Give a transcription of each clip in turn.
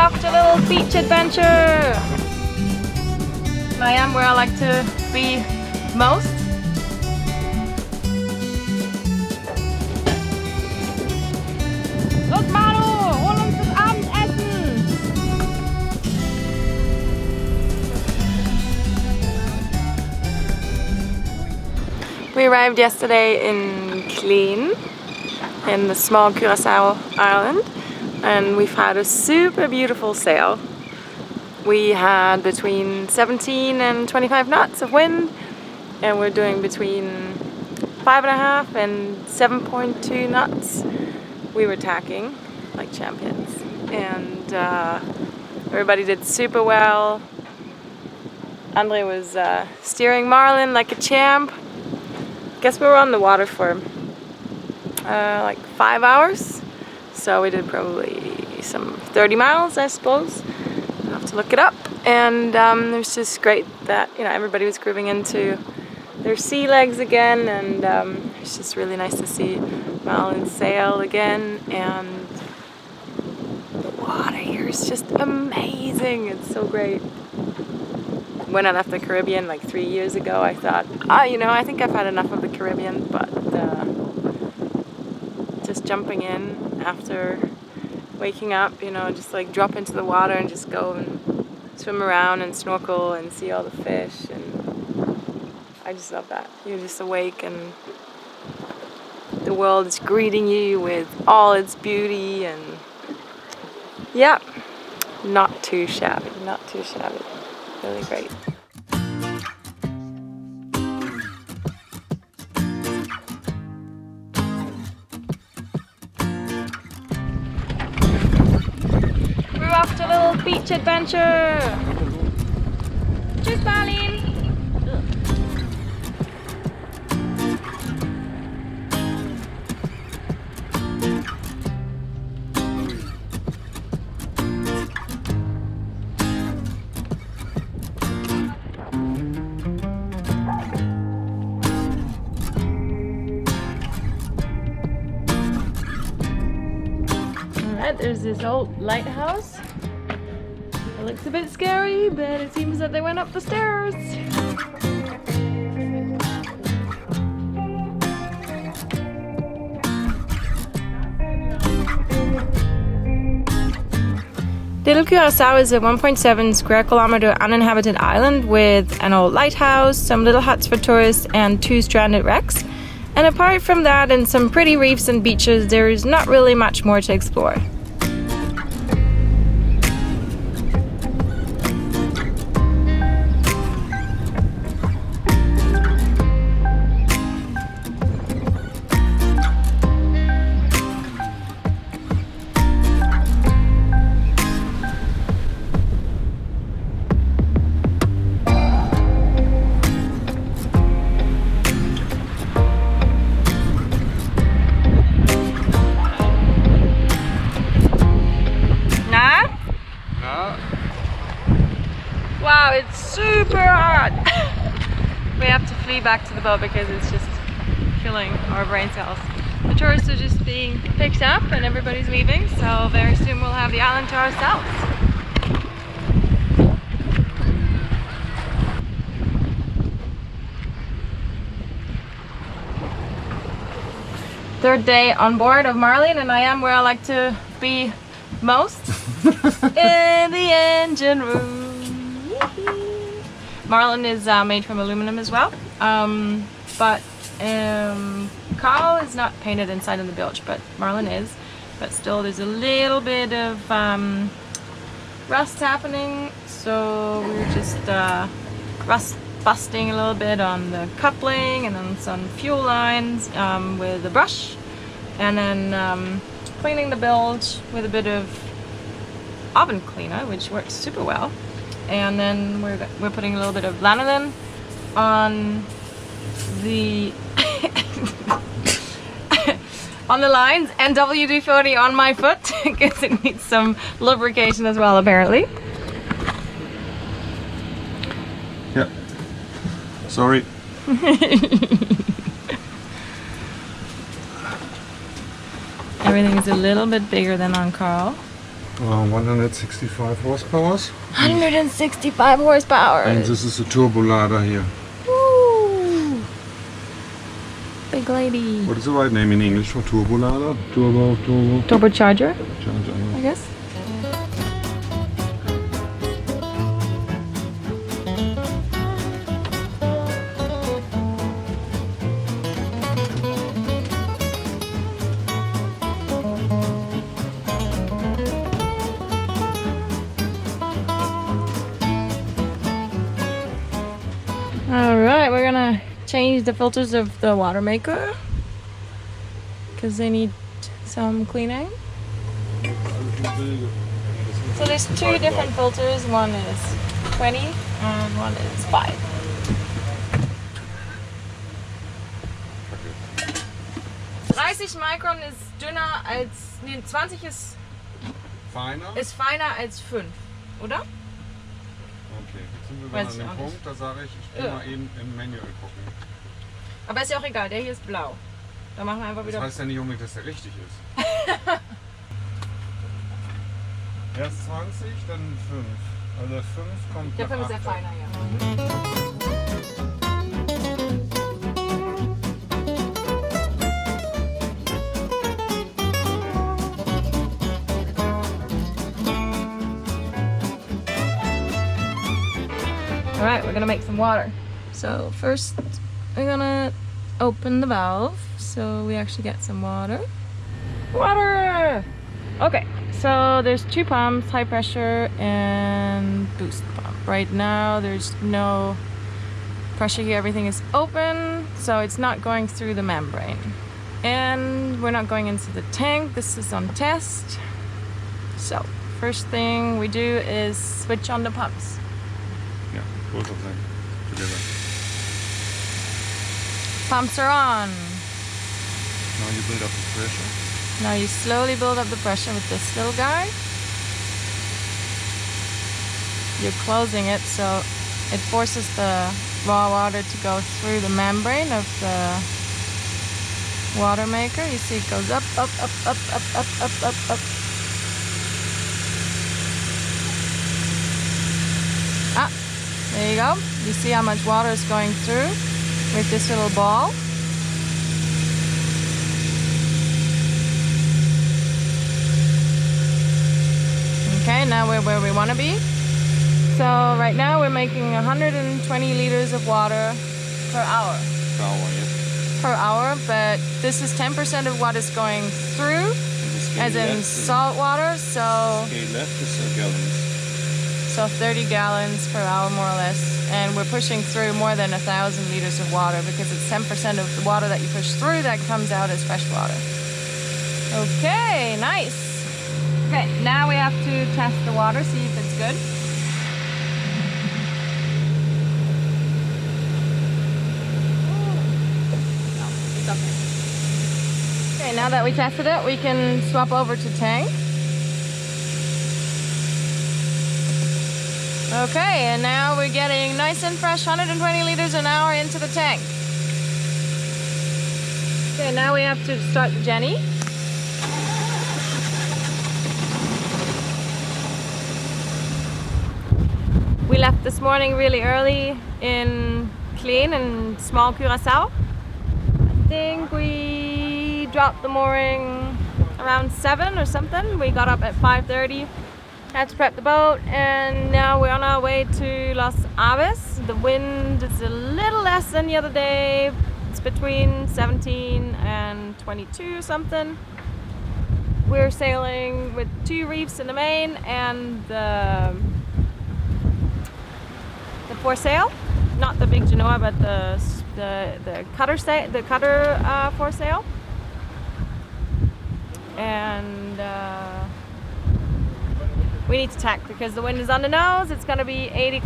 off to a little beach adventure. I am where I like to be most. Los Malo, hol uns das Abendessen! We arrived yesterday in Clean, in the small Curacao island, and we've had a super beautiful sail. We had between 17 and 25 knots of wind, and we're doing between 5.5 and 7.2 knots. We were tacking like champions, and everybody did super well. Andre was steering Marlon like a champ. Guess we were on the water for like 5 hours, so we did probably some 30 miles, I suppose. I'll have to look it up. And it was just great that, you know, everybody was grooving into their sea legs again, and it's just really nice to see Marlon sail again. And the water here is just amazing. It's so great. When I left the Caribbean like 3 years ago, I thought, you know, I think I've had enough of the Caribbean, but just jumping in after waking up, you know, just like drop into the water and just go and swim around and snorkel and see all the fish, and I just love that. You're just awake and the world is greeting you with all its beauty, and yeah, not too shabby, not too shabby. Really great. We're off to a little beach adventure. Tschüss, Marlin. There's this old lighthouse. It looks a bit scary, but it seems that they went up the stairs. Little Curacao is a 1.7 square kilometer uninhabited island with an old lighthouse, some little huts for tourists, and 2 stranded wrecks. And apart from that and some pretty reefs and beaches, there is not really much more to explore. Wow, it's super hot! We have to flee back to the boat because it's just killing our brain cells. The tourists are just being picked up and everybody's leaving, so very soon we'll have the island to ourselves. Third day on board of Marlin, and I am where I like to be most, in the engine room. Marlin is made from aluminum as well, but Carl is not painted inside in the bilge, but Marlin is. But still there's a little bit of rust happening, so we're just rust busting a little bit on the coupling and on some fuel lines with a brush, and then cleaning the bilge with a bit of oven cleaner, which works super well. And then we're putting a little bit of lanolin on the on the lines, and WD-40 on my foot because it needs some lubrication as well, apparently. Yeah. Sorry. Everything is a little bit bigger than on Carl. 165 horsepower. 165 horsepower. And this is a turbo ladder here. Woo! Big lady. What is the right name in English for turbo ladder? Turbocharger, Charger, I guess. Alright, we're gonna change the filters of the water maker because they need some cleaning. So there's two different filters, one is 20 and one is 5. Mikron ist dünner als, nee, 20 ist feiner als 5, oder? Okay, jetzt sind wir wieder an dem Punkt, da sage ich will mal eben im Manual gucken. Aber ist ja auch egal, der hier ist blau. Da machen wir einfach wieder. Das heißt ja nicht unbedingt, dass der richtig ist. Erst 20, dann 5. Also der 5 kommt der 5 ist ja feiner, ja. Alright, we're gonna make some water. So first we're gonna open the valve so we actually get some water. Water! Okay, so there's two pumps, high pressure and boost pump. Right now there's no pressure here, everything is open, so it's not going through the membrane. And we're not going into the tank, this is on test. So first thing we do is switch on the pumps. Yeah, both of them together. Pumps are on. Now you build up the pressure. Now you slowly build up the pressure with this little guy. You're closing it so it forces the raw water to go through the membrane of the water maker. You see it goes up, up, up, up, up, up, up, up, up. Ah, there you go. You see how much water is going through with this little ball. Okay, now we're where we want to be. So right now we're making 120 liters of water per hour. Per hour, yes. Per hour, but this is 10% of what is going through, as in salt water, so... Scale left is gallons. So 30 gallons per hour, more or less. And we're pushing through more than 1,000 liters of water because it's 10% of the water that you push through that comes out as fresh water. Okay, nice. Okay, now we have to test the water, see if it's good. No, it's okay. Okay, now that we tested it, we can swap over to tank. Okay, and now we're getting nice and fresh 120 liters an hour into the tank. Okay, now we have to start the Jenny. We left this morning really early in Klein and small Curacao. I think we dropped the mooring around 7 or something. We got up at 5:30. Had to prep the boat, and now we're on our way to Los Aves. The wind is a little less than the other day. It's between 17 and 22 something. We're sailing with 2 reefs in the main and the foresail, not the big Genoa, but the cutter foresail. And we need to tack because the wind is on the nose. It's going to be 80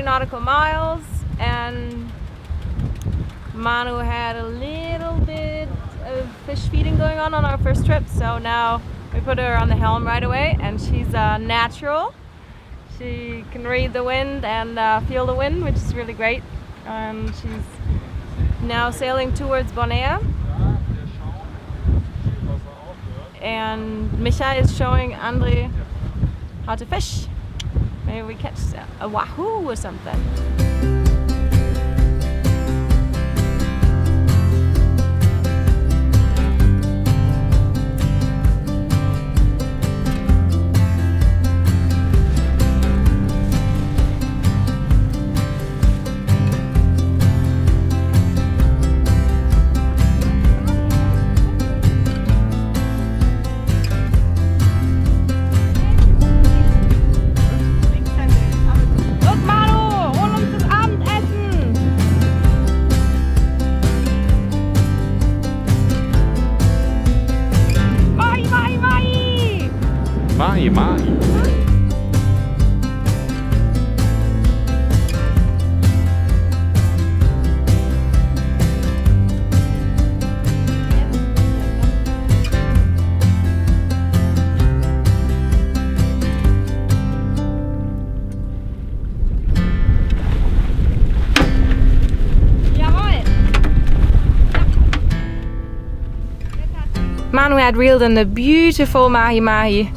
nautical miles, and Manu had a little bit of fish feeding going on our first trip, so now we put her on the helm right away, and she's natural. She can read the wind and feel the wind, which is really great. She's now sailing towards Bonea. and Micha is showing Andre how to fish. Maybe we catch a wahoo or something. Mai, mai. Manu had reeled in the beautiful mahi-mahi,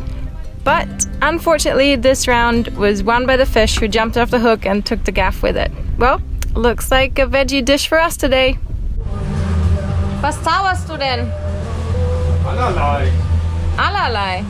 but unfortunately this round was won by the fish who jumped off the hook and took the gaff with it. Well, looks like a veggie dish for us today. Was zauberst du denn? Allerlei. Allerlei.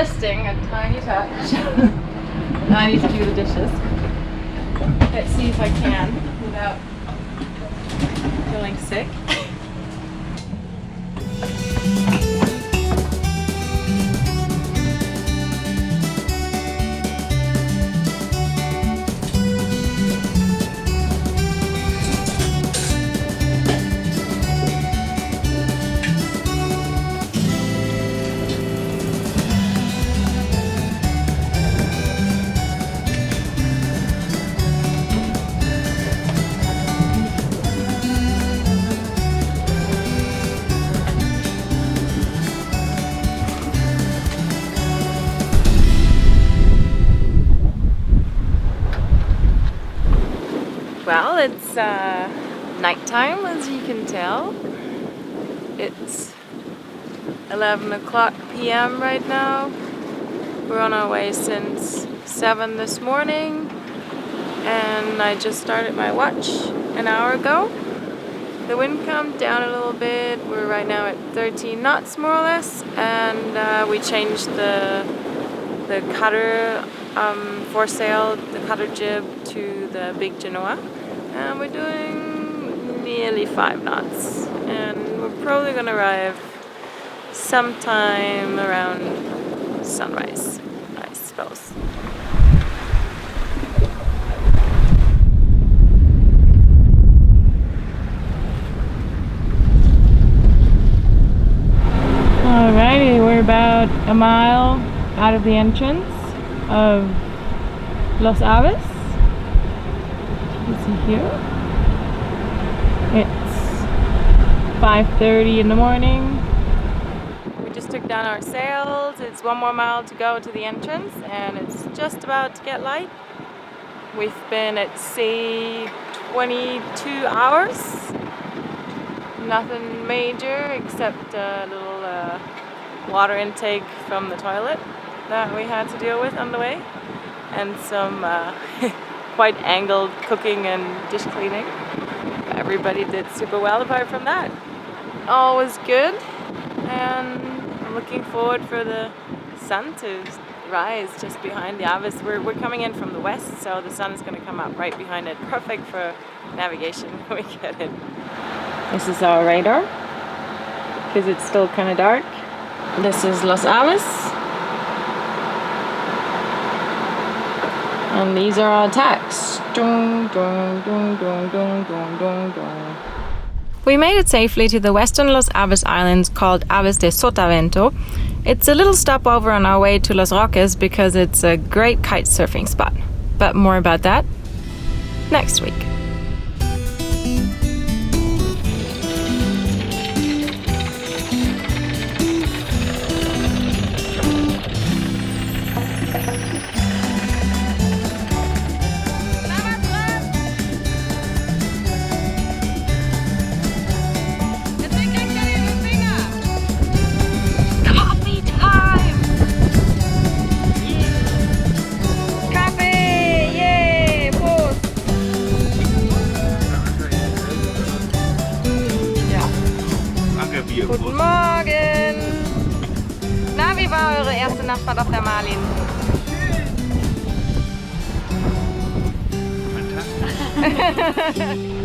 Listing a tiny touch. I need to do the dishes. Let's see if I can without feeling sick. Well, it's nighttime, as you can tell. It's 11 o'clock p.m. right now. We're on our way since 7 this morning, and I just started my watch an hour ago. The wind calmed down a little bit. We're right now at 13 knots more or less, and we changed the cutter foresail, the cutter jib, to the big Genoa, and we're doing nearly 5 knots, and we're probably gonna arrive sometime around sunrise, I suppose. Alrighty, we're about a mile out of the entrance of Los Aves. You can see here. It's 5:30 in the morning. We just took down our sails. It's 1 more mile to go to the entrance, and it's just about to get light. We've been at sea 22 hours. Nothing major except a little water intake from the toilet that we had to deal with on the way, and some quite angled cooking and dish cleaning. Everybody did super well apart from that. All was good, and I'm looking forward for the sun to rise just behind the Aves. We're coming in from the west, so the sun is going to come up right behind it. Perfect for navigation when we get in. This is our radar, because it's still kind of dark. This is Los Aves. And these are our tacks. Dun, dun, dun, dun, dun, dun, dun, dun. We made it safely to the western Los Aves Islands called Aves de Sotavento. It's a little stopover on our way to Los Roques because it's a great kite surfing spot. But more about that next week. Guten Morgen! Na, wie war eure erste Nachtfahrt auf der Marlin? Fantastisch.